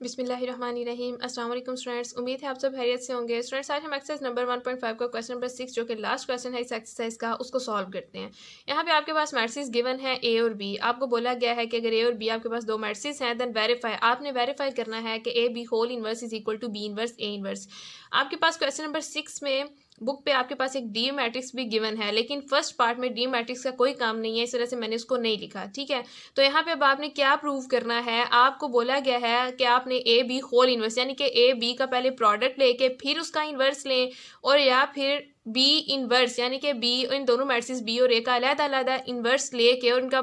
बिस्मिल्लाहिर्रहमानिर्रहीम। अस्सलाम वालेकुम स्टूडेंट्स, उम्मीद है आप सब खैरियत से होंगे। स्टूडेंट्स, आज हम एक्सरसाइज नंबर 1.5 का क्वेश्चन नंबर 6 जो कि लास्ट क्वेश्चन है इस एक्सरसाइज का, उसको सॉल्व करते हैं। यहाँ पे आपके पास मैट्रिक्स गिवन है ए और बी। आपको बोला गया है कि अगर ए और बी आपके पास दो मैट्रिक्स हैं देन वेरीफाई, आपने वेरीफाई करना है कि a b whole inverse is equal to b inverse a inverse. आपके पास क्वेश्चन नंबर 6 में बुक पे आपके पास एक डी मैट्रिक्स भी गिवन है, लेकिन फर्स्ट पार्ट में डी मैट्रिक्स का कोई काम नहीं है, इस वजह से मैंने उसको नहीं लिखा। ठीक है, तो यहाँ पे अब आपने क्या प्रूव करना है, आपको बोला गया है कि आपने ए बी होल इनवर्स यानी कि ए बी का पहले प्रोडक्ट लेके फिर उसका इन्वर्स लें, और या फिर बी इनवर्स यानी कि बी, इन दोनों मैट्रिक्स बी और ए का अलग अलग इन्वर्स लेके और उनका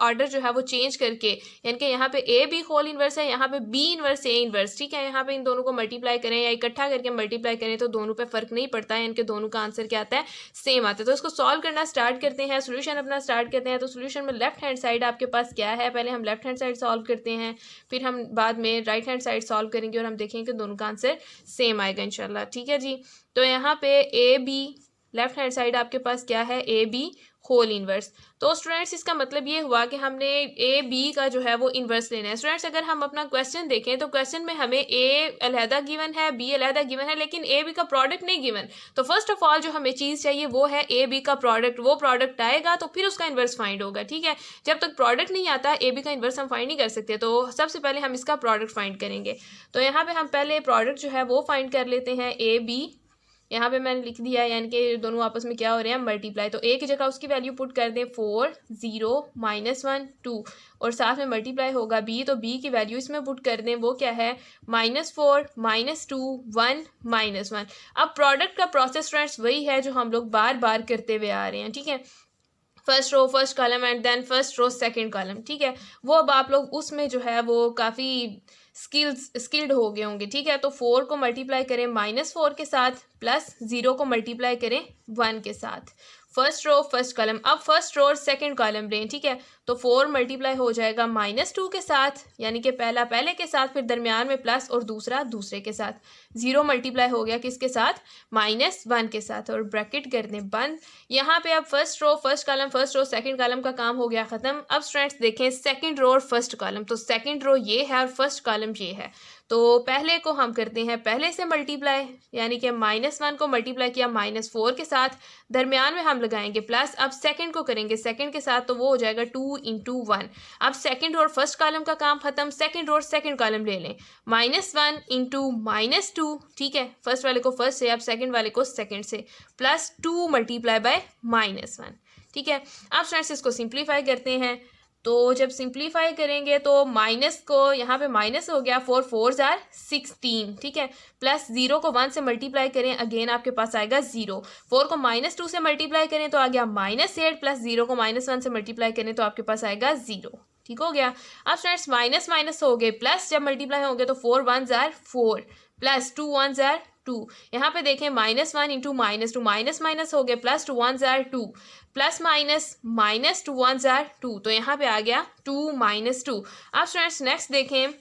ऑर्डर जो है वो चेंज करके, यानी कि यहाँ पे ए बी होल इन्वर्स है, यहाँ पे बी इन्वर्स ए इन्वर्स। ठीक है, यहाँ पे इन दोनों को मल्टीप्लाई करें या इकट्ठा करके मल्टीप्लाई करें तो दोनों पे फर्क नहीं पड़ता है, इनके दोनों का आंसर क्या आता है, सेम आता है। तो इसको सॉल्व करना स्टार्ट करते हैं, सोल्यूशन अपना स्टार्ट करते हैं। तो सोल्यूशन में लेफ्ट हैंड साइड आपके पास क्या है, पहले हम लेफ्ट हैंड साइड सॉल्व करते हैं, फिर हम बाद में राइट हैंड साइड सॉल्व करेंगे और हम देखेंगे कि दोनों का आंसर सेम आएगा इंशाल्लाह। ठीक है जी, तो यहाँ पे A be left hand side आपके पास क्या है, ए बी होल इनवर्स। तो स्टूडेंट्स, इसका मतलब ये हुआ कि हमने ए बी का जो है वो इन्वर्स लेना है। स्टूडेंट्स, अगर हम अपना क्वेश्चन देखें तो क्वेश्चन में हमें ए अलहदा गिवन है, बी अलहदा गिवन है, लेकिन ए बी का प्रोडक्ट नहीं गिवन। तो फर्स्ट ऑफ ऑल जो हमें चीज़ चाहिए वो है ए बी का प्रोडक्ट। वो प्रोडक्ट आएगा तो फिर उसका इन्वर्स फाइंड होगा। ठीक है, जब तक प्रोडक्ट नहीं आता ए बी का इन्वर्स हम फाइंड नहीं कर सकते। तो सबसे पहले हम इसका प्रोडक्ट फाइंड करेंगे। तो यहाँ पे हम पहले प्रोडक्ट जो है वो फाइंड कर लेते हैं, ए बी। यहाँ पे मैंने लिख दिया है, यानी कि दोनों आपस में क्या हो रहे हैं, मल्टीप्लाई। तो ए की जगह उसकी वैल्यू पुट कर दें 4 0 -1 2, और साथ में मल्टीप्लाई होगा बी, तो बी की वैल्यू इसमें पुट कर दें, वो क्या है -4 -2 1 -1। अब प्रोडक्ट का प्रोसेस स्टूडेंट्स वही है जो हम लोग बार बार करते हुए आ रहे हैं। ठीक है, first row first column and then first row second column. ठीक है, वो अब आप लोग उसमें जो है वो काफ़ी स्किल्ड हो गए होंगे। ठीक है, तो 4 को मल्टीप्लाई करें -4 के साथ, प्लस 0 को मल्टीप्लाई करें 1 के साथ। फर्स्ट रो फर्स्ट कॉलम, अब फर्स्ट रो और सेकंड कॉलम लें। ठीक है, तो 4 मल्टीप्लाई हो जाएगा -2 के साथ, यानी कि पहला पहले के साथ, फिर दरमियान में प्लस और दूसरा दूसरे के साथ। 0 मल्टीप्लाई हो गया किसके साथ, -1 के साथ, और ब्रैकेट कर दें बंद। यहाँ पे अब first row first column, first row second column का काम हो गया ख़त्म। अब स्टूडेंट्स देखें सेकंड रो और फर्स्ट कॉलम, तो सेकंड रो ये है और फर्स्ट कॉलम ये है। तो पहले को हम करते हैं पहले से मल्टीप्लाई, यानी कि -1 को मल्टीप्लाई किया -4 के साथ, दरमियान में हम लगाएंगे प्लस। अब सेकंड को करेंगे सेकंड के साथ, तो वो हो जाएगा 2 × 1। अब सेकंड रो और फर्स्ट कॉलम का काम खत्म, सेकंड रो और सेकंड कॉलम ले लें, -1 × -2। ठीक है, फर्स्ट वाले को फर्स्ट से, अब सेकंड वाले को सेकंड से, प्लस 2 मल्टीप्लाई बाय -1। ठीक है, अब स्टूडेंट्स इसको सिंप्लीफाई करते हैं। तो जब सिंप्लीफाई करेंगे तो माइनस को यहाँ पे माइनस हो गया, 4 4 जार 16। ठीक है, प्लस 0 को 1 से मल्टीप्लाई करें, अगेन आपके पास आएगा 0। 4 को -2 से मल्टीप्लाई करें तो आ गया -8, प्लस 0 को -1 से मल्टीप्लाई करें तो आपके पास आएगा 0। ठीक हो गया। अब स्टूडेंट्स माइनस माइनस हो गए, प्लस जब मल्टीप्लाई होंगे तो 4 1 जार 4, प्लस 2 1 जार 2। यहाँ पे देखें -1 × -2, माइनस माइनस हो गए, plus 2 1 jar 2, plus minus -2 1 jar 2, तो यहाँ पे आ गया 2 -2। अब स्टूडेंट्स नेक्स्ट देखें,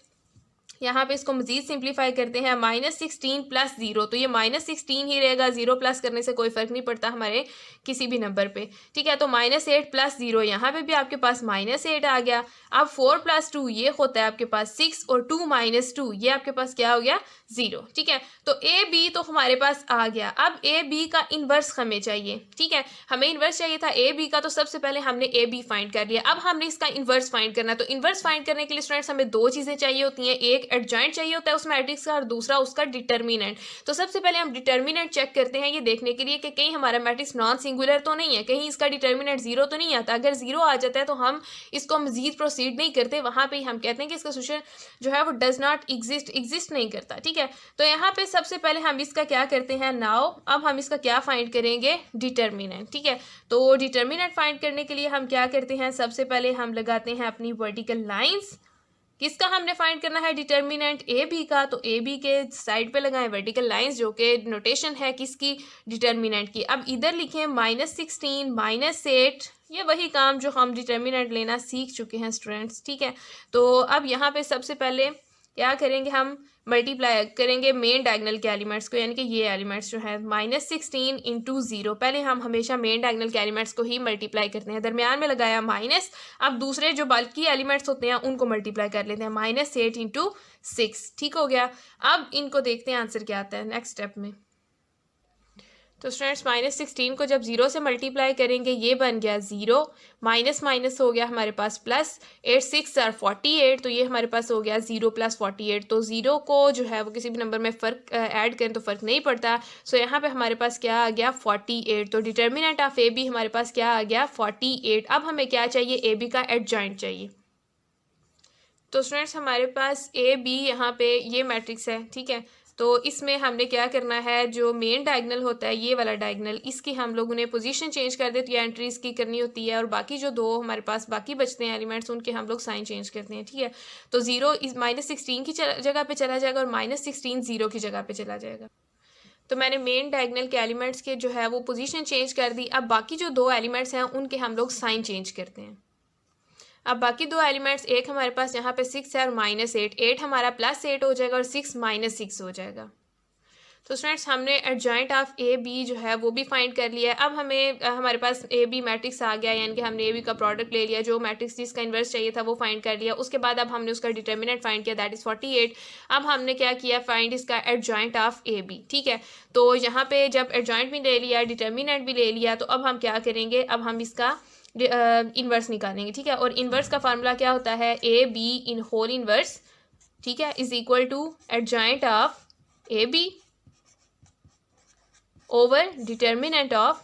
यहाँ पे इसको मजीद सिंप्लीफाई करते हैं, -16 प्लस 0, तो ये -16 ही रहेगा, 0 प्लस करने से कोई फ़र्क नहीं पड़ता हमारे किसी भी नंबर पे। ठीक है, तो -8 प्लस 0, यहाँ पे भी आपके पास -8 आ गया। अब 4 + 2 ये होता है आपके पास 6, और 2 - 2 ये आपके पास क्या हो गया, 0। ठीक है, तो ए बी तो हमारे पास आ गया। अब ए बी का इन्वर्स हमें चाहिए। ठीक है, हमें इन्वर्स चाहिए था ए बी का, तो सबसे पहले हमने ए बी फाइंड कर लिया। अब हमने इसका इन्वर्स फाइंड करना है। तो इन्वर्स फाइंड करने के लिए स्टूडेंट्स हमें दो चीज़ें चाहिए होती हैं, एक एडजॉइंट चाहिए होता है उस मैट्रिक्स का, और दूसरा उसका डिटर्मिनेंट। तो सबसे पहले हम डिटर्मिनेंट चेक करते हैं, ये देखने के लिए कि कहीं हमारा मैट्रिक्स नॉन सिंगुलर तो नहीं है, कहीं इसका डिटर्मिनेंट 0 तो नहीं आता। अगर 0 आ जाता है तो हम इसको मजीद प्रोसीड नहीं करते, वहाँ पे हम कहते हैं कि इसका सोल्यूशन जो है वो डज नॉट एग्जिस्ट नहीं करता। ठीक है, तो यहाँ पे सबसे पहले हम इसका क्या करते हैं, नाउ अब हम इसका क्या फाइंड करेंगे, डिटर्मिनेंट। ठीक है, तो डिटर्मिनेंट फाइंड करने के लिए हम क्या करते हैं, सबसे पहले हम लगाते हैं अपनी वर्टिकल लाइंस। किसका हमने फाइंड करना है, डिटर्मिनेंट ए बी का, तो ए बी के साइड पे लगाएं वर्टिकल लाइंस, जो कि नोटेशन है किसकी, डिटर्मिनेंट की। अब इधर लिखें -16 -8, ये वही काम जो हम डिटर्मिनेंट लेना सीख चुके हैं स्टूडेंट्स। ठीक है, तो अब यहाँ पे सबसे पहले क्या करेंगे, हम मल्टीप्लाई करेंगे मेन डायगनल के एलिमेंट्स को, यानी कि ये एलिमेंट्स जो है -16 इंटू 0। पहले हम हमेशा मेन डायगनल के एलिमेंट्स को ही मल्टीप्लाई करते हैं, दरमियान में लगाया माइनस, अब दूसरे जो बाकी एलिमेंट्स होते हैं उनको मल्टीप्लाई कर लेते हैं, -8 इंटू 6। ठीक हो गया। अब इनको देखते हैं आंसर क्या आता है नेक्स्ट स्टेप में। तो स्टूडेंट्स -16 को जब 0 से मल्टीप्लाई करेंगे ये बन गया 0, माइनस माइनस हो गया हमारे पास प्लस, 8 6 आर 48, तो ये हमारे पास हो गया 0 + 48। तो 0 को जो है वो किसी भी नंबर में फ़र्क ऐड करें तो फ़र्क नहीं पड़ता। सो यहाँ पे हमारे पास क्या आ गया 48। तो डिटर्मिनेंट ऑफ ए बी हमारे पास क्या आ गया 48। अब हमें क्या चाहिए, ए बी का एडजॉइंट चाहिए। तो स्टूडेंट्स हमारे पास ए बी यहाँ पे ये मैट्रिक्स है, ठीक है। तो इसमें हमने क्या करना है, जो मेन डायगनल होता है ये वाला डायगनल, इसकी हम लोगों ने पोजीशन चेंज कर देती है, एंट्रीज की करनी होती है, और बाकी जो दो हमारे पास बाकी बचते हैं एलिमेंट्स उनके हम लोग साइन चेंज करते हैं, ठीक है। तो 0 इस -16 की जगह पे चला जाएगा और -16 0 की जगह पे चला जाएगा। तो मैंने मेन डायगनल के एलिमेंट्स के जो है वो पोजीशन चेंज कर दी। अब बाकी जो दो एलिमेंट्स हैं उनके हम लोग साइन चेंज करते हैं। अब बाकी दो एलिमेंट्स, एक हमारे पास यहाँ पे 6 है और -8, 8 हमारा +8 हो जाएगा और 6 -6 हो जाएगा। तो स्टूडेंट्स हमने एडजॉइंट ऑफ ए बी जो है वो भी फाइंड कर लिया है। अब हमें हमारे पास ए बी मैट्रिक्स आ गया, यानी कि हमने ए बी का प्रोडक्ट ले लिया, जो मैट्रिक्स जिसका इन्वर्स चाहिए था वो फाइंड कर लिया। उसके बाद अब हमने उसका डिटर्मिनेंट फाइंड किया, दैट इज़ 48। अब हमने क्या किया, फाइंड इसका एडजॉइंट ऑफ ए बी, ठीक है। तो यहाँ पे जब एडजॉइंट भी ले लिया, डिटर्मिनेंट भी ले लिया, तो अब हम क्या करेंगे, अब हम इसका इन्वर्स निकालेंगे, ठीक है। और इन्वर्स का फार्मूला क्या होता है, ए बी इन होल इन्वर्स, ठीक है, is equal to adjoint of a b over determinant of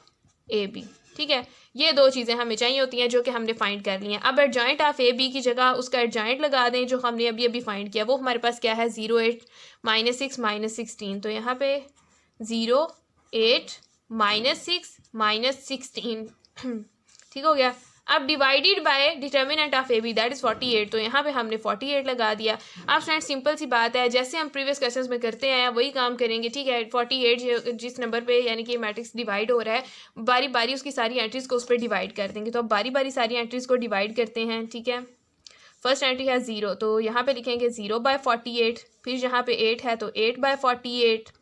a b, ठीक है। ये दो चीज़ें हमें चाहिए होती हैं जो कि हमने फाइंड कर ली हैं। अब एडजॉइंट ऑफ ए बी की जगह उसका एडजॉइंट लगा दें जो हमने अभी अभी फाइंड किया, वो हमारे पास क्या है 0 8 -6 -16। तो यहाँ पे 0 8 -6 -16 ठीक हो गया। अब divided by determinant of a b that is 48, तो यहाँ पे हमने 48 लगा दिया। अब फ्रेंड्स सिंपल सी बात है, जैसे हम प्रीवियस क्वेश्चंस में करते हैं वही काम करेंगे, ठीक है। 48 जिस नंबर पे यानी कि मैट्रिक्स डिवाइड हो रहा है, बारी बारी उसकी सारी एंट्रीज को उस पर डिवाइड कर देंगे। तो अब बारी बारी सारी एंट्रीज को डिवाइड करते हैं, ठीक है। फर्स्ट एंट्री है 0, तो यहाँ पे लिखेंगे 0/48, फिर यहाँ पे 8 है तो 8/48,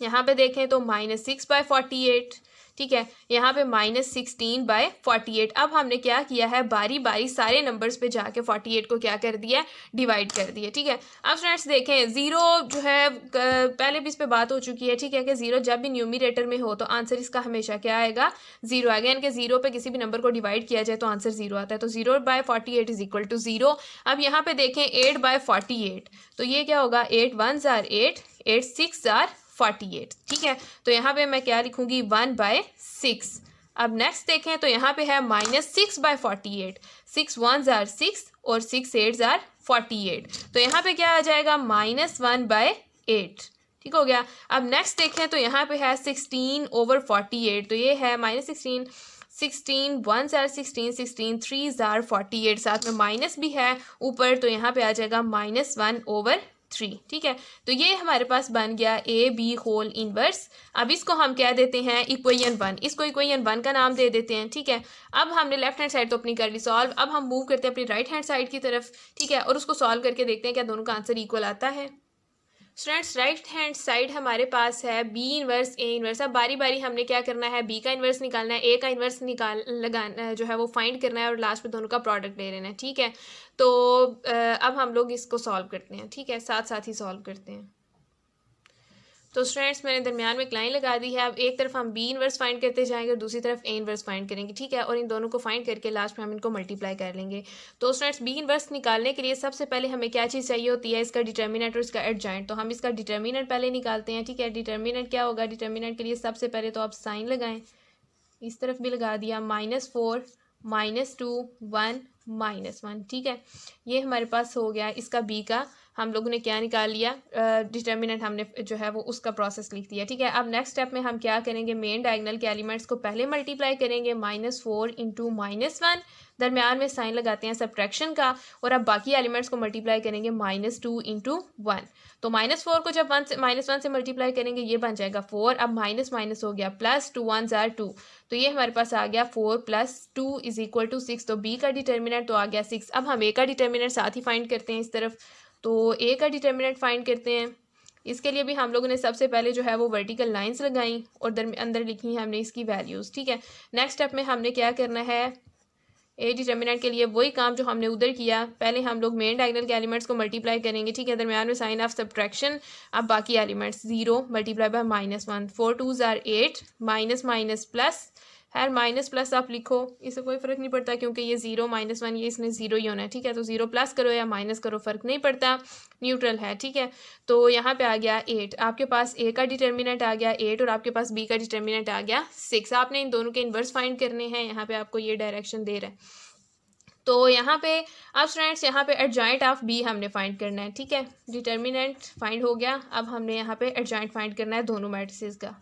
यहाँ पे देखें तो -6/48, ठीक है। यहाँ पे -16/48। अब हमने क्या किया है, बारी बारी सारे नंबर्स पे जाके 48 को क्या कर दिया, डिवाइड कर दिया, ठीक है। अब स्टूडेंट्स देखें 0 जो है पहले भी इस पे बात हो चुकी है, ठीक है, कि 0 जब भी न्यूमरेटर में हो तो आंसर इसका हमेशा क्या आएगा 0 आएगा, यानी कि 0 पे किसी भी नंबर को डिवाइड किया जाए तो आंसर 0 आता है। तो 0/48 इज इक्वल टू 0। अब यहाँ पे देखें 8/48, तो ये क्या होगा, 8 1s are 8, 8 6 are 48, ठीक है। तो यहाँ पे मैं क्या लिखूंगी 1/6। अब नेक्स्ट देखें तो यहाँ पे है -6/48, 6 1s are 6 और 6 8s are 48, तो यहाँ पे क्या आ जाएगा -1/8, ठीक हो गया। अब नेक्स्ट देखें तो यहाँ पे है 16/48, तो ये है -16, 16 1s are 16, 16 3s are 48, साथ में माइनस भी है ऊपर, तो यहाँ पे आ जाएगा -1/3, ठीक है। तो ये हमारे पास बन गया ए बी होल इनवर्स। अब इसको हम क्या देते हैं, इक्वेशन 1, इसको इक्वेशन 1 का नाम दे देते हैं, ठीक है। अब हमने लेफ्ट हैंड साइड तो अपनी कर ली सॉल्व, अब हम मूव करते हैं अपनी राइट हैंड साइड की तरफ, ठीक है, और उसको सॉल्व करके देखते हैं क्या दोनों का आंसर इक्वल आता है। स्टूडेंट्स राइट हैंड साइड हमारे पास है बी इनवर्स ए इनवर्स। अब बारी बारी हमने क्या करना है, बी का इनवर्स निकालना है, ए का इनवर्स लगाना जो है वो फाइंड करना है, और लास्ट में दोनों का प्रोडक्ट ले लेना है, ठीक है। तो अब हम लोग इसको सॉल्व करते हैं, ठीक है, साथ साथ ही सॉल्व करते हैं। तो स्टूडेंट्स मैंने दरमियान में एक लाइन लगा दी है। अब एक तरफ हम बी इनवर्स फाइंड करते जाएंगे और दूसरी तरफ ए इनवर्स फाइंड करेंगे, ठीक है, और इन दोनों को फाइंड करके लास्ट में हम इनको मल्टीप्लाई कर लेंगे। तो स्टूडेंट्स बी इनवर्स निकालने के लिए सबसे पहले हमें क्या चीज़ चाहिए होती है, इसका डिटर्मिनेंट और इसका एडजॉइंट। तो हम इसका डिटर्मिनेंट पहले निकालते हैं, ठीक है। डिटर्मिनेंट क्या होगा, डिटर्मिनेंट के लिए सबसे पहले तो आप साइन लगाएं, इस तरफ भी लगा दिया, -4 -2 1 -1, ठीक है। ये हमारे पास हो गया इसका बी का हम लोगों ने क्या निकाल लिया, डिटर्मिनेंट हमने जो है वो उसका प्रोसेस लिख दिया। ठीक है, अब नेक्स्ट स्टेप में हम क्या करेंगे, मेन डायगोनल के एलिमेंट्स को पहले मल्टीप्लाई करेंगे, -4 इंटू -1, दरम्यान में साइन लगाते हैं सब्ट्रैक्शन का, और अब बाकी एलिमेंट्स को मल्टीप्लाई करेंगे -2 इंटू 1। तो -4 को जब -1 से मल्टीप्लाई करेंगे ये बन जाएगा 4, अब माइनस माइनस हो गया प्लस, 2 1 ज़ार 2, तो ये हमारे पास आ गया 4 + 2 = 6। तो बी का डिटर्मिनेंट तो आ गया 6। अब हम ए का डिटर्मिनेंट साथ ही फाइंड करते हैं इस तरफ, तो ए का डिटर्मिनेंट फाइंड करते हैं। इसके लिए भी हम लोगों ने सबसे पहले जो है वो वर्टिकल लाइंस लगाई और अंदर लिखी हमने इसकी वैल्यूज़। ठीक है, नेक्स्ट स्टेप में हमने क्या करना है, ए डिटर्मिनेंट के लिए वही काम जो हमने उधर किया, पहले हम लोग मेन डायगोनल के एलिमेंट्स को मल्टीप्लाई करेंगे। ठीक है, दरम्यान में साइन ऑफ सब्ट्रैक्शन, अब बाकी एलिमेंट्स 0 मल्टीप्लाई बाय -1, 4 2 ज़ार 8, माइनस माइनस प्लस, खैर माइनस प्लस आप लिखो, इससे कोई फ़र्क नहीं पड़ता क्योंकि ये 0 -1 ये इसमें 0 ही होना है। ठीक है, तो 0 प्लस करो या माइनस करो फ़र्क नहीं पड़ता, न्यूट्रल है। ठीक है, तो यहाँ पे आ गया 8, आपके पास ए का डिटर्मिनेंट आ गया 8 और आपके पास बी का डिटर्मिनेंट आ गया 6। आपने इन दोनों के इन्वर्स फाइंड करने हैं, यहाँ पे आपको ये डायरेक्शन दे रहा है। तो यहाँ पे अब स्टूडेंट्स यहाँ पे एडजॉइंट ऑफ बी हमने फाइंड करना है। ठीक है, डिटर्मिनेंट फाइंड हो गया, अब हमने यहाँ पे एडजॉइंट फाइंड करना है दोनों मैट्रिसेस का।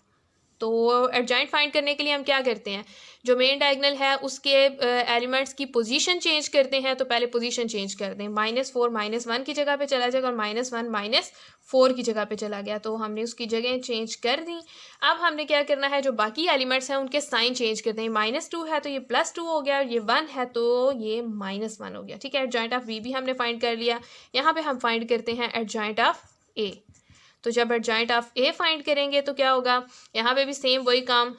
तो एडजॉइंट फाइंड करने के लिए हम क्या करते हैं, जो मेन डायगोनल है उसके एलिमेंट्स की पोजीशन चेंज करते हैं। तो पहले पोजीशन चेंज कर दें, -4 -1 की जगह पे चला जाएगा और -1 -4 की जगह पे चला गया, तो हमने उसकी जगह चेंज कर दी। अब हमने क्या करना है, जो बाकी एलिमेंट्स हैं उनके साइन चेंज करते हैं, -2 है तो ये +2 हो गया, और ये 1 है तो ये -1 हो गया। ठीक है, एडजॉइंट ऑफ बी भी हमने फाइंड कर लिया। यहाँ पे हम फाइंड करते हैं एडजॉइंट ऑफ ए। तो जब एडजॉइंट ऑफ ए फाइंड करेंगे तो क्या होगा, यहाँ पे भी सेम वही काम,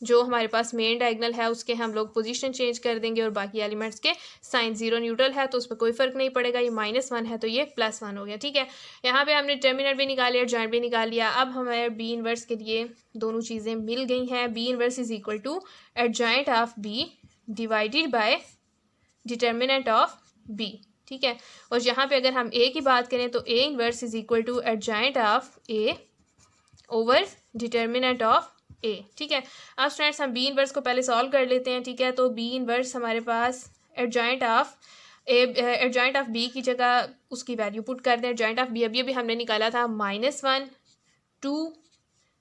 जो हमारे पास मेन डायगोनल है उसके हम लोग पोजीशन चेंज कर देंगे और बाकी एलिमेंट्स के साइन, 0 न्यूट्रल है तो उस पर कोई फ़र्क नहीं पड़ेगा, ये -1 है तो ये +1 हो गया। ठीक है, यहाँ पे हमने डिटर्मिनेंट भी निकाल लिया, एडजॉइंट भी निकाल लिया। अब हमारे बी इनवर्स के लिए दोनों चीज़ें मिल गई हैं, b inverse = adjoint of b divided by determinant of b. ठीक है, और यहाँ पे अगर हम ए की बात करें तो A inverse = adjoint of A over determinant of A. ठीक है, अब स्टूडेंट्स हम बी इनवर्स को पहले सॉल्व कर लेते हैं। ठीक है, तो बी इनवर्स हमारे पास adjoint of adjoint of B की जगह उसकी वैल्यू पुट कर दें। एडजॉइंट ऑफ बी अभी हमने निकाला था -1 2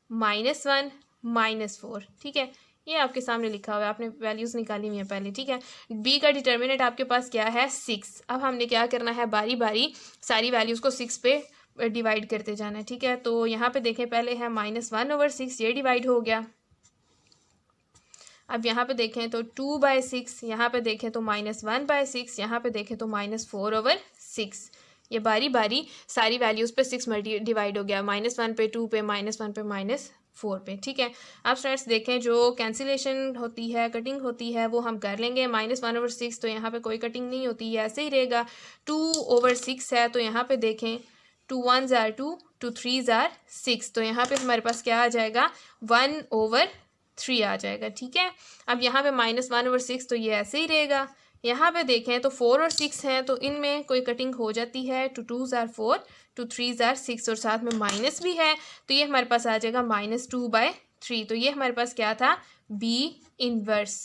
-1 -4। ठीक है, ये आपके सामने लिखा हुआ है, आपने वैल्यूज़ निकाली हुई है पहले। ठीक है, बी का डिटर्मिनेंट आपके पास क्या है 6। अब हमने क्या करना है, बारी बारी सारी वैल्यूज़ को 6 पे डिवाइड करते जाना है। ठीक है, तो यहाँ पे देखें पहले है -1/6, ये डिवाइड हो गया। अब यहाँ पे देखें तो 2/6, यहाँ पे देखें तो -1/6, यहाँ पे देखें तो -4/6। ये बारी बारी सारी वैल्यूज़ पे 6 डिवाइड हो गया, -1 पे, 2 पे, -1 पे, -4 पे। ठीक है, अब स्टूडेंट्स देखें जो कैंसिलेशन होती है, कटिंग होती है, वो हम कर लेंगे। -1/6 तो यहाँ पे कोई कटिंग नहीं होती है, ऐसे ही रहेगा। 2/6 है तो यहाँ पे देखें 2 1 ज़ार 2, 2 3 ज़ार 6, तो यहाँ पे हमारे पास क्या आ जाएगा 1/3 आ जाएगा। ठीक है, अब यहाँ पे -1/6 तो ये ऐसे ही रहेगा। यहाँ पे देखें तो 4 और 6 हैं तो इनमें कोई कटिंग हो जाती है, 2 2 ज़ार 4, 2 3 ज़ार 6 और साथ में माइनस भी है तो ये हमारे पास आ जाएगा -2/3। तो ये हमारे पास क्या था, b inverse.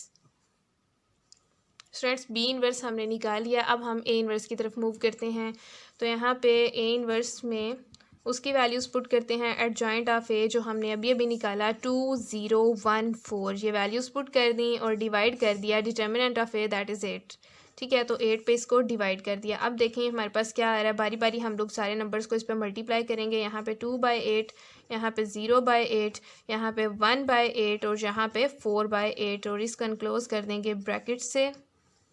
Students b inverse हमने निकाल लिया, अब हम ए इनवर्स की तरफ मूव करते हैं। तो यहाँ पे ए इनवर्स में उसकी वैल्यूज़ पुट करते हैं। एडजॉइंट ऑफ ए जो हमने अभी अभी निकाला 2 0 1 4, ये वैल्यूज़ पुट कर दी और डिवाइड कर दिया determinant of A that is 8। ठीक है, तो 8 पे इसको डिवाइड कर दिया। अब देखें हमारे पास क्या आ रहा है, बारी बारी हम लोग सारे नंबर्स को इस पर मल्टीप्लाई करेंगे। यहाँ पे 2/8, यहाँ पे 0/8, यहाँ पे 1/8 और यहाँ पे 4/8 और इसको एनक्लोज कर देंगे ब्रैकेट से।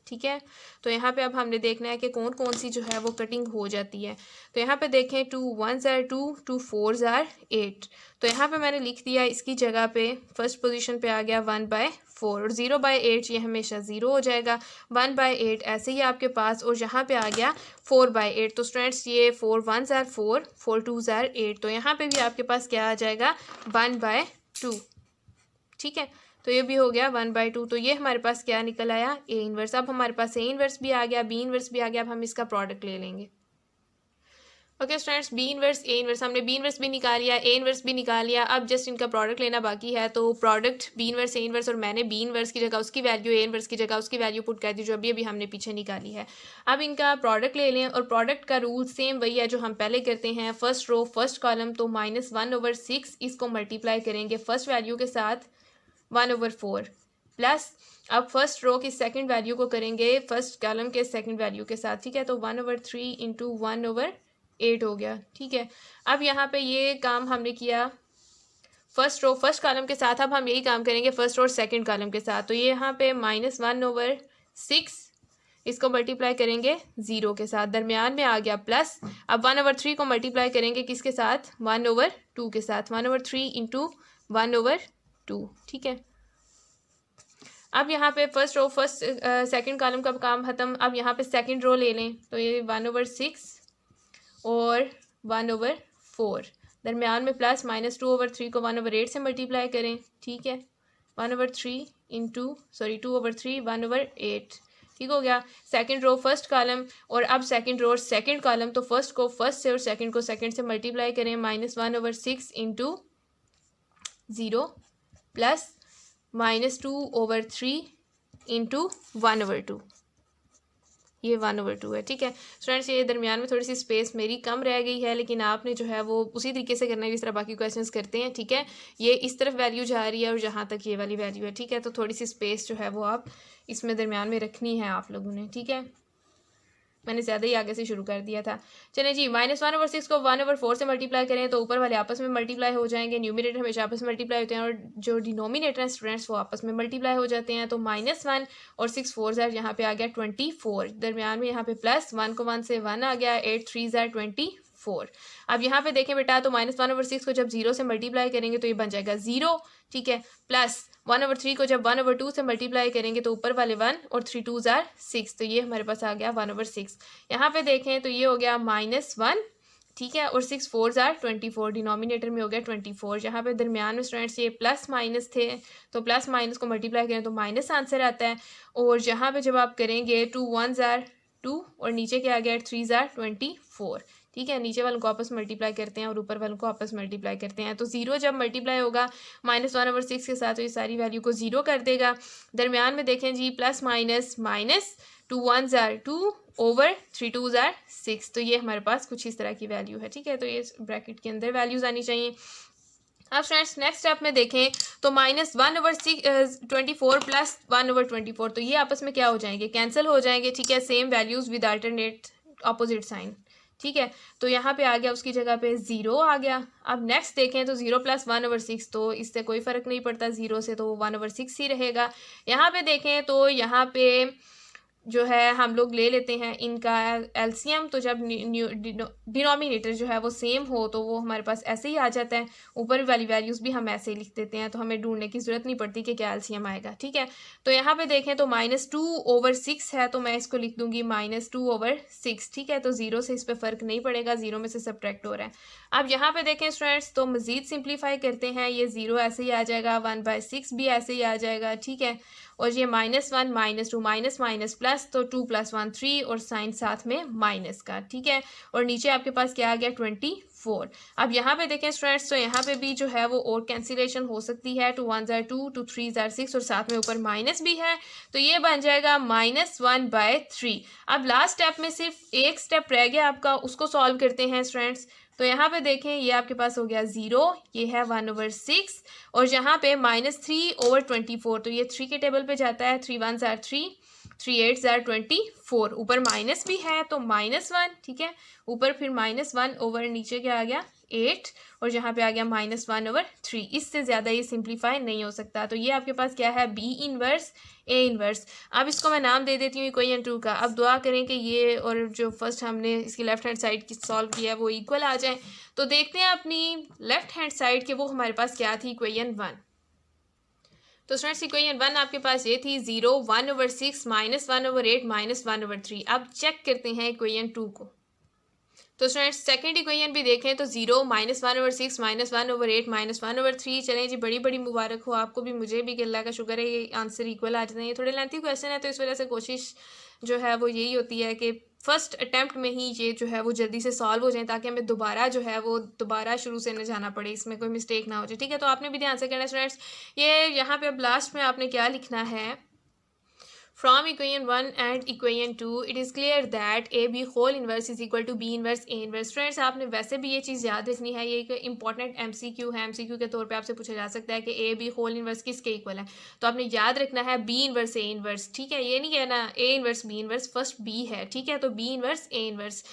ठीक है, तो यहाँ पे अब हमने देखना है कि कौन कौन सी जो है वो कटिंग हो जाती है। तो यहाँ पे देखें 2 1 ज़ार 2, 2 4 ज़ार 8, तो यहाँ पे मैंने लिख दिया इसकी जगह पे फर्स्ट पोजीशन पे आ गया 1/4 और 0/8 ये हमेशा 0 हो जाएगा। 1/8 ऐसे ही आपके पास और यहाँ पे आ गया 4/8। तो स्टूडेंट्स ये 4 1 ज़ार 4, 4 2 ज़ार 8, तो यहाँ पे भी आपके पास क्या आ जाएगा 1/2। ठीक है, तो ये भी हो गया 1/2। तो ये हमारे पास क्या निकल आया, ए इनवर्स। अब हमारे पास ए इनवर्स भी आ गया, बी इनवर्स भी आ गया। अब हम इसका प्रोडक्ट ले लेंगे। Okay students, b inverse a inverse, हमने बी इनवर्स भी निकाल लिया, ए इनवर्स भी निकाल लिया। अब जस्ट इनका प्रोडक्ट लेना बाकी है। तो product b inverse a inverse, और मैंने बी इनवर्स की जगह उसकी वैल्यू, ए इनवर्स की जगह उसकी वैल्यू पुट कर दी, जो अभी अभी हमने पीछे निकाली है। अब इनका प्रोडक्ट ले लें, और प्रोडक्ट का रूल सेम वही है जो हम पहले करते हैं, फर्स्ट रो फर्स्ट कॉलम, तो -1/6 इसको मल्टीप्लाई करेंगे फर्स्ट वैल्यू के साथ 1/4 प्लस, अब फर्स्ट रो की सेकंड वैल्यू को करेंगे फर्स्ट कॉलम के सेकंड वैल्यू के साथ, ठीक है। तो 1/3 इंटू 1/8 हो गया, ठीक है। अब यहाँ पे ये काम हमने किया फर्स्ट रो फर्स्ट कॉलम के साथ, अब हम यही काम करेंगे फर्स्ट रो और सेकंड कॉलम के साथ। तो ये यहाँ पे -1/6 इसको मल्टीप्लाई करेंगे 0 के साथ, दरमियान में आ गया प्लस। अब 1/3 को मल्टीप्लाई करेंगे किसके साथ, 1/2 के साथ, 1/3 इंटू 1/2, ठीक है। अब यहाँ पे first row first second column का काम ख़त्म। अब यहाँ पे सेकंड रो ले लें, तो ये 1/6 और 1/4, दरमियान में प्लस, -2/3 को 1/8 से मल्टीप्लाई करें, ठीक है। 1/3 इंटू 2/3 1/8, ठीक हो गया। सेकंड रो फर्स्ट कॉलम, और अब सेकंड रो और सेकंड कॉलम, तो फर्स्ट को फर्स्ट से और सेकंड को सेकंड से मल्टीप्लाई करें, -1/6 इंटू 0 प्लस -2/3 इंटू 1/2, ये 1/2 है, ठीक है। स्टूडेंट्स, ये दरमियान में थोड़ी सी स्पेस मेरी कम रह गई है, लेकिन आपने जो है वो उसी तरीके से करना है जिस तरह बाकी क्वेश्चंस करते हैं, ठीक है। ये इस तरफ वैल्यू जा रही है और जहाँ तक ये वाली वैल्यू है, ठीक है। तो थोड़ी सी स्पेस जो है वो आप इसमें दरमियान में रखनी है आप लोगों ने, ठीक है। मैंने ज़्यादा ही आगे से शुरू कर दिया था। चलिए जी, -1/6 को 1/4 से मल्टीप्लाई करें तो ऊपर वाले आपस में मल्टीप्लाई हो जाएंगे। न्यूमिनेटर हमेशा आपस में मल्टीप्लाई होते हैं, और जो डिनोमिनेटर हैं स्टूडेंट्स वो आपस में मल्टीप्लाई हो जाते हैं। तो -1 और 6 4 ज़ार यहाँ पे आ गया 24, दरमियान में यहाँ पे प्लस, 1 को 1 से 1 आ गया, 8 3 ज़ार 24। अब यहाँ पे देखें बेटा, तो -1/6 को जब 0 से मल्टीप्लाई करेंगे तो ये बन जाएगा 0, ठीक है, प्लस 1/3 को जब 1/2 से मल्टीप्लाई करेंगे तो ऊपर वाले 1 और 3 2 ज़ार 6, तो ये हमारे पास आ गया 1/6। यहाँ पे देखें तो ये हो गया -1, ठीक है, और 6 4 ज़ार 24, डिनोमिनेटर में हो गया 24। यहाँ पे दरमियान में स्टूडेंट्स ये प्लस माइनस थे, तो प्लस माइनस को मल्टीप्लाई करें तो माइनस आंसर आता है। और यहाँ पे जब आप करेंगे 2 1 ज़ार 2, और नीचे क्या आ गया 3 ज़ार 24, ठीक है। नीचे वालों को आपस मल्टीप्लाई करते हैं और ऊपर वालों को आपस मल्टीप्लाई करते हैं। तो 0 जब मल्टीप्लाई होगा -1/6 के साथ, तो ये सारी वैल्यू को 0 कर देगा। दरमियान में देखें जी, प्लस माइनस माइनस, 2 1 ज़ार 2 ओवर 3 2 ज़ार 6, तो ये हमारे पास कुछ इस तरह की वैल्यू है, ठीक है। तो ये ब्रैकेट के अंदर वैल्यूज़ आनी चाहिए। अब फ्रेंड्स नेक्स्ट स्टेप में देखें तो -1/24 प्लस 1/24, तो ये आपस में क्या हो जाएंगे, कैंसिल हो जाएंगे, ठीक है। Same values with alternate opposite sign, ठीक है। तो यहाँ पे आ गया, उसकी जगह पे 0 आ गया। अब नेक्स्ट देखें तो 0 + 1/6, तो इससे कोई फ़र्क नहीं पड़ता, 0 से तो 1/6 ही रहेगा। यहाँ पे देखें तो यहाँ पे जो है हम लोग ले लेते हैं इनका एलसीएम, तो जब डिनोमिनेटर जो है वो सेम हो तो वो हमारे पास ऐसे ही आ जाता है, ऊपर वाली वैल्यूज़ भी हम ऐसे ही लिख देते हैं, तो हमें ढूंढने की ज़रूरत नहीं पड़ती कि क्या एलसीएम आएगा, ठीक है। तो यहाँ पे देखें तो -2/6 है, तो मैं इसको लिख दूंगी -2/6, ठीक है। तो 0 से इस पर फ़र्क नहीं पड़ेगा, 0 में से सब्ट्रैक्ट हो रहा है। अब यहाँ पे देखें स्टूडेंट्स, तो मज़ीद सिंप्लीफाई करते हैं, ये 0 ऐसे ही आ जाएगा, 1/6 भी ऐसे ही आ जाएगा, ठीक है। और ये -1 -2 माइनस माइनस प्लस, तो 2 + 1 3, और साइन साथ में माइनस का, ठीक है। और नीचे आपके पास क्या आ गया 24। अब यहाँ पे देखें स्टूडेंट्स, तो यहाँ पे भी जो है वो और कैंसिलेशन हो सकती है, 2 1 ज़ार 2 2 3 ज़ार 6, और साथ में ऊपर माइनस भी है, तो ये बन जाएगा -1/3। अब लास्ट स्टेप में सिर्फ एक स्टेप रह गया आपका, उसको सॉल्व करते हैं स्टूडेंट्स। तो यहाँ पे देखें ये आपके पास हो गया 0, ये है 1/6, और यहाँ पे -3/24, तो ये 3 के टेबल पे जाता है, 3 1 ज़ार 3 3 8 ज़ार 24, ऊपर माइनस भी है तो -1, ठीक है। ऊपर फिर -1 ओवर नीचे क्या आ गया 8, और यहाँ पे आ गया -1/3। इससे ज़्यादा ये सिंप्लीफाई नहीं हो सकता। तो ये आपके पास क्या है, बी इनवर्स ए इनवर्स। अब इसको मैं नाम दे देती हूँ इक्वेशन 2 का। अब दुआ करें कि ये और जो फर्स्ट हमने इसकी लेफ्ट हैंड साइड की सॉल्व किया है वो इक्वल आ जाए। तो देखते हैं अपनी लेफ्ट हैंड साइड के वो हमारे पास क्या थी, इक्वेशन 1। तो स्टूडेंट्स इक्वेशन 1 आपके पास ये थी 0 1/6 -1/8 -1/3। अब चेक करते हैं इक्वेशन 2 को। तो स्टूडेंट्स सेकंड इक्वेशन भी देखें तो 0 -1/6 -1/8 -1/3। चलें जी, बड़ी बड़ी मुबारक हो आपको भी, मुझे भी, कि अल्लाह का शुक्र है ये आंसर इक्वल आ जाते हैं। ये थोड़े लेंथी क्वेश्चन है तो इस वजह से कोशिश जो है वो यही होती है कि फर्स्ट अटैम्प्ट में ही ये जो है वो जल्दी से सॉल्व हो जाए, ताकि हमें दोबारा जो है वो दोबारा शुरू से न जाना पड़े, इसमें कोई मिस्टेक ना हो जाए। ठीक है, तो आपने भी ध्यान से करना है स्टूडेंट्स। ये यहाँ पे अब लास्ट में आपने क्या लिखना है, From equation 1 and equation 2, it is clear that AB whole inverse is equal to B inverse A inverse। Friends आपने वैसे भी ये चीज़ याद रखनी है, ये एक इंपॉर्टेंट एमसीक्यू है, एमसीक्यू के तौर पे आपसे पूछा जा सकता है कि ए बी होल इनवर्स किसके इक्वल है, तो आपने याद रखना है बी इनवर्स ए इनवर्स। ठीक है, ये नहीं कहना A inverse B inverse, first B है। ठीक है, तो बी इनवर्स ए इनवर्स।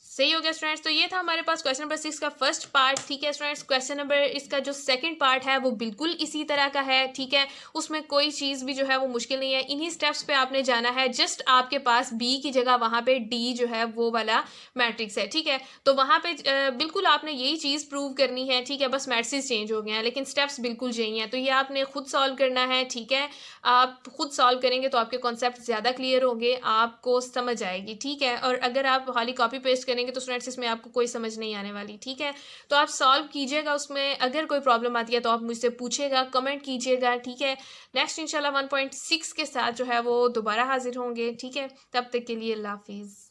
सही हो गया स्टूडेंट्स। तो ये था हमारे पास क्वेश्चन नंबर 6 का फर्स्ट पार्ट। ठीक है स्टूडेंट्स, क्वेश्चन नंबर इसका जो सेकंड पार्ट है वो बिल्कुल इसी तरह का है। ठीक है, उसमें कोई चीज़ भी जो है वो मुश्किल नहीं है, इन्हीं स्टेप्स पे आपने जाना है। जस्ट आपके पास बी की जगह वहाँ पे डी जो है वो वाला मैट्रिक्स है। ठीक है, तो वहाँ पे बिल्कुल आपने यही चीज़ प्रूव करनी है। ठीक है, बस मैट्रिक्स चेंज हो गए हैं लेकिन स्टेप्स बिल्कुल यही हैं, तो ये आपने खुद सॉल्व करना है। ठीक है, आप खुद सॉल्व करेंगे तो आपके कॉन्सेप्ट ज़्यादा क्लियर होंगे, आपको समझ आएगी। ठीक है, और अगर आप खाली कॉपी पेस्ट करेंगे तो स्टूडेंट्स इसमें आपको कोई समझ नहीं आने वाली। ठीक है, तो आप सॉल्व कीजिएगा, उसमें अगर कोई प्रॉब्लम आती है तो आप मुझसे पूछिएगा, कमेंट कीजिएगा। ठीक है, नेक्स्ट इंशाल्लाह 1.6 के साथ जो है वो दोबारा हाजिर होंगे। ठीक है, तब तक के लिए अल्लाह हाफिज़।